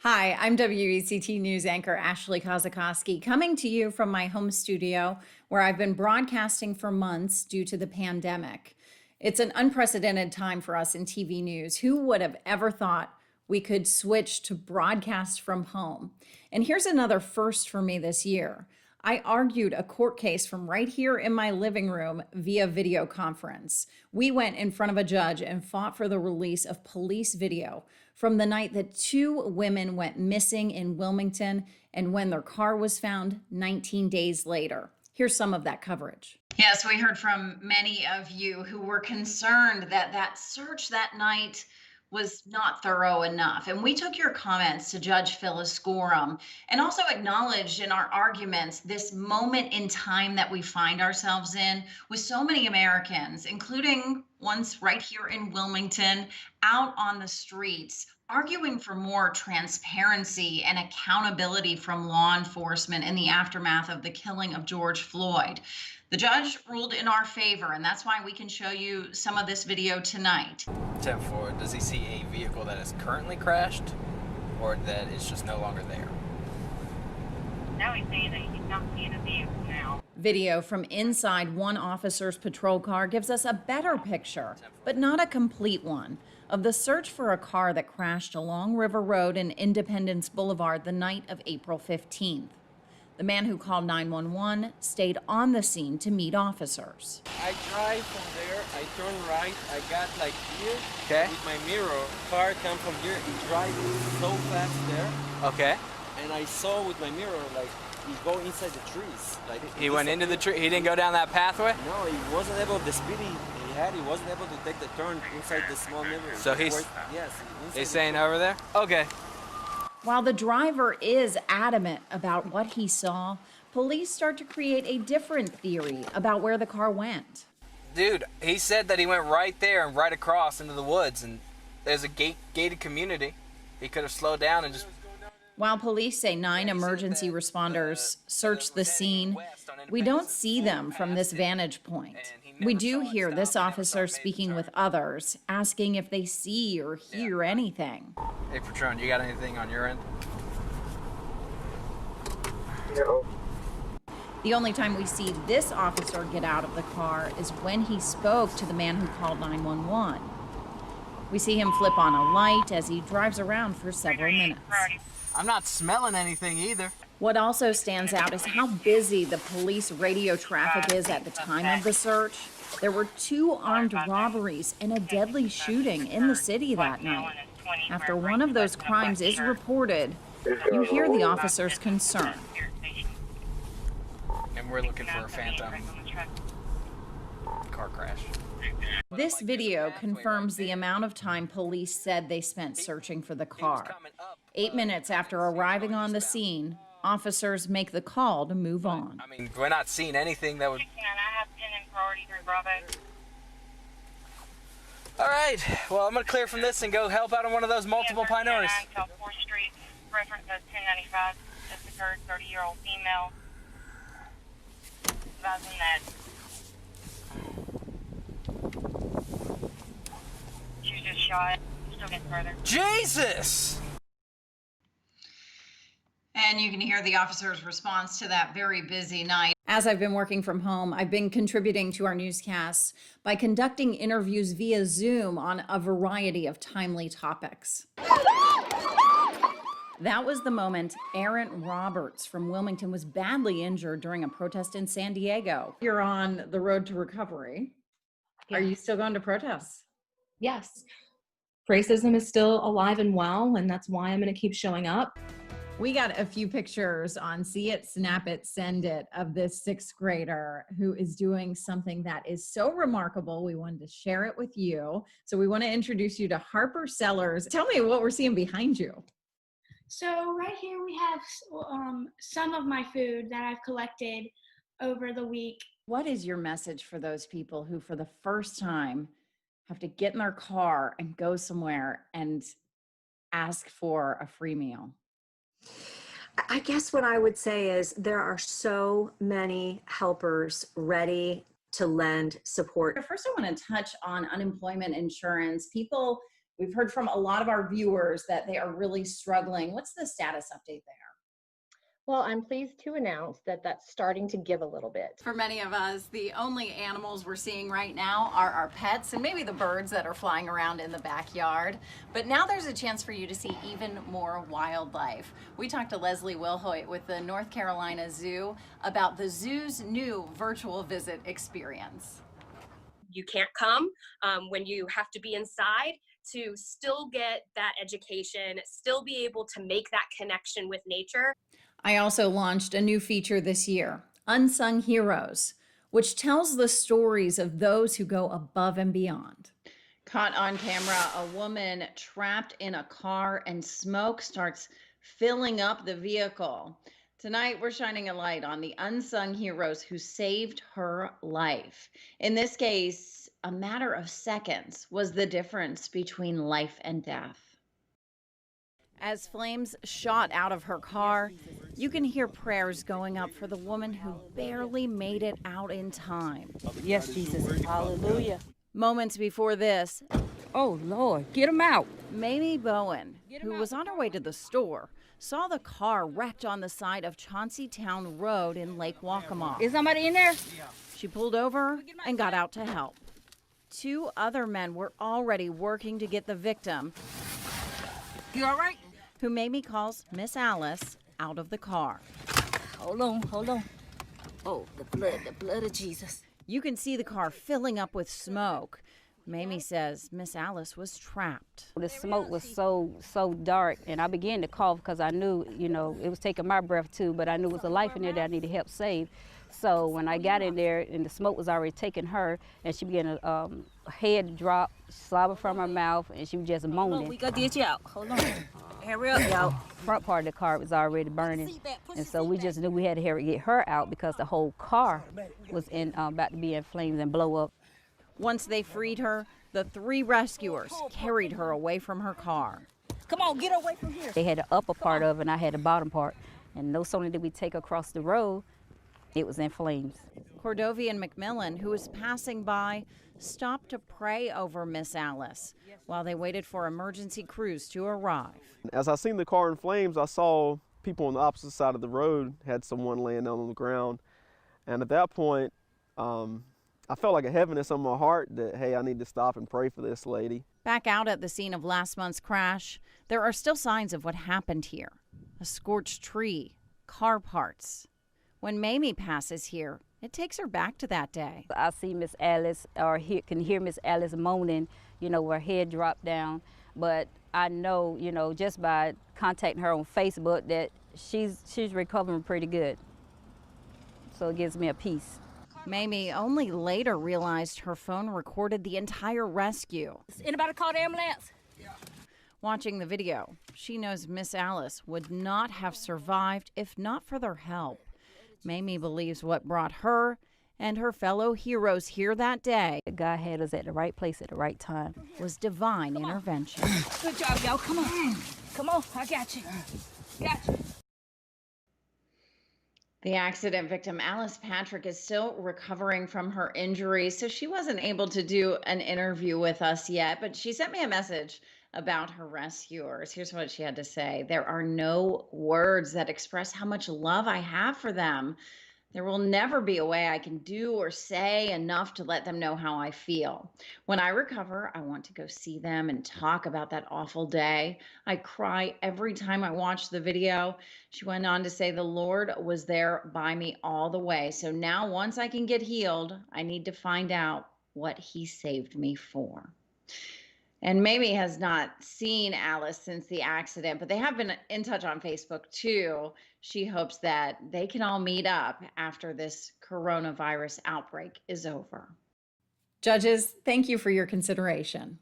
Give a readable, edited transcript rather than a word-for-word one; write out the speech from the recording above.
Hi, I'm WECT News anchor Ashlea Kosikowski, coming to you from my home studio where I've been broadcasting for months due to the pandemic. It's an unprecedented time for us in TV news. Who would have ever thought we could switch to broadcast from home? And here's another first for me this year. I argued a court case from right here in my living room via video conference. We went in front of a judge and fought for the release of police video from the night that two women went missing in Wilmington and when their car was found 19 days later. Here's some of that coverage. Yes, we heard from many of you who were concerned that that search that night was not thorough enough. And we took your comments to Judge Phyllis Gorham and also acknowledged in our arguments this moment in time that we find ourselves in with so many Americans, including ones right here in Wilmington, out on the streets, arguing for more transparency and accountability from law enforcement in the aftermath of the killing of George Floyd. The judge ruled in our favor, and that's why we can show you some of this video tonight. 10-4, does he see a vehicle that is currently crashed or that is just no longer there? Now he's saying that he's not seeing a vehicle now. Video from inside one officer's patrol car gives us a better picture, but not a complete one, of the search for a car that crashed along River Road and Independence Boulevard the night of April 15th. The man who called 911 stayed on the scene to meet officers. I drive from there, I turn right, I got like here Okay. with my mirror. Car come from here, he drives so fast there. Okay. And I saw with my mirror like he go inside the trees. Like He went into the tree. He didn't go down that pathway? No, he wasn't able, the speed he had, he wasn't able to take the turn inside the small neighborhood. So he's- Yes. He's saying over there? Okay. While the driver is adamant about what he saw, police start to create a different theory about where the car went. Dude, he said that he went right there and right across into the woods, and there's a gated community. He could have slowed down and just... While police say 9 emergency responders searched the scene, we don't see them from this vantage point. We do hear this officer speaking with others, asking if they see or hear anything. Hey, Patron, you got anything on your end? No. The only time we see this officer get out of the car is when he spoke to the man who called 911. We see him flip on a light as he drives around for several minutes. I'm not smelling anything either. What also stands out is how busy the police radio traffic is at the time of the search. There were 2 armed robberies and a deadly shooting in the city that night. After one of those crimes is reported, you hear the officer's concern. And we're looking for a phantom car crash. This video confirms the amount of time police said they spent searching for the car. 8 minutes after arriving on the scene, officers make the call to move on. I mean, we're not seeing anything that would... Can I have 10 in priority 3 Bravo? All right, well, I'm going to clear from this and go help out on one of those multiple pinories. South 4th Street, reference as 1095. This occurred, 30-year-old female. Advising that she was just shot. Still getting further. Jesus! And you can hear the officer's response to that very busy night. As I've been working from home, I've been contributing to our newscasts by conducting interviews via Zoom on a variety of timely topics. That was the moment Aaron Roberts from Wilmington was badly injured during a protest in San Diego. You're on the road to recovery. Are you still going to protests? Yes. Racism is still alive and well, and that's why I'm going to keep showing up. We got a few pictures on See It, Snap It, Send It of this 6th grader who is doing something that is so remarkable. We wanted to share it with you. So we want to introduce you to Harper Sellers. Tell me what we're seeing behind you. So right here we have some of my food that I've collected over the week. What is your message for those people who for the first time have to get in their car and go somewhere and ask for a free meal? I guess what I would say is there are so many helpers ready to lend support. First, I want to touch on unemployment insurance. People We've heard from a lot of our viewers that they are really struggling. What's the status update there? Well, I'm pleased to announce that that's starting to give a little bit. For many of us, the only animals we're seeing right now are our pets and maybe the birds that are flying around in the backyard. But now there's a chance for you to see even more wildlife. We talked to Leslie Wilhoit with the North Carolina Zoo about the zoo's new virtual visit experience. You can't come when you have to be inside to still get that education, still be able to make that connection with nature. I also launched a new feature this year, Unsung Heroes, which tells the stories of those who go above and beyond. Caught on camera, a woman trapped in a car and smoke starts filling up the vehicle. Tonight, we're shining a light on the unsung heroes who saved her life. In this case, a matter of seconds was the difference between life and death. As flames shot out of her car, you can hear prayers going up for the woman who barely made it out in time. Yes, Jesus. Hallelujah. Moments before this, Oh, Lord. Get him out. Mamie Bowen, who was on her way to the store, saw the car wrecked on the side of Chauncey Town Road in Lake Waccamaw. Is somebody in there? She pulled over and got out to help. 2 other men were already working to get the victim, You all right? who Mamie calls Miss Alice, out of the car. Hold on. Oh, the blood of Jesus. You can see the car filling up with smoke. Mamie says Miss Alice was trapped. The smoke was so dark, and I began to cough because I knew, it was taking my breath too, but I knew it was a life in there that I needed help save. So when I got in there and the smoke was already taking her, and she began to head drop, slobber from her mouth, and she was just moaning. We got to get you out. Hold on. Hurry up, y'all. Front part of the car was already burning, and so we just knew we had to hurry get her out because the whole car was about to be in flames and blow up. Once they freed her, the 3 rescuers carried her away from her car. Come on, get away from here. They had the upper part of it, and I had the bottom part, and no sooner did we take her across the road, it was in flames. Cordovian McMillan, who was passing by, stopped to pray over Miss Alice while they waited for emergency crews to arrive. As I seen the car in flames, I saw people on the opposite side of the road had someone laying down on the ground. And at that point, I felt like a heaviness on my heart that, hey, I need to stop and pray for this lady. Back out at the scene of last month's crash, there are still signs of what happened here. A scorched tree, car parts. When Mamie passes here, it takes her back to that day. I see Miss Alice, or can hear Miss Alice moaning, her head dropped down. But I know, just by contacting her on Facebook that she's recovering pretty good. So it gives me a peace. Mamie only later realized her phone recorded the entire rescue. Anybody call the ambulance? Watching the video, she knows Miss Alice would not have survived if not for their help. Mamie believes what brought her and her fellow heroes here that day, God had us at the right place at the right time, was divine intervention. Good job, y'all. Come on. Come on. I got you. Got you. The accident victim, Alice Patrick, is still recovering from her injuries, so she wasn't able to do an interview with us yet, but she sent me a message about her rescuers. Here's what she had to say. There are no words that express how much love I have for them. There will never be a way I can do or say enough to let them know how I feel. When I recover, I want to go see them and talk about that awful day. I cry every time I watch the video. She went on to say the Lord was there by me all the way. So now once I can get healed, I need to find out what he saved me for. And Mamie has not seen Alice since the accident, but they have been in touch on Facebook too. She hopes that they can all meet up after this coronavirus outbreak is over. Judges, thank you for your consideration.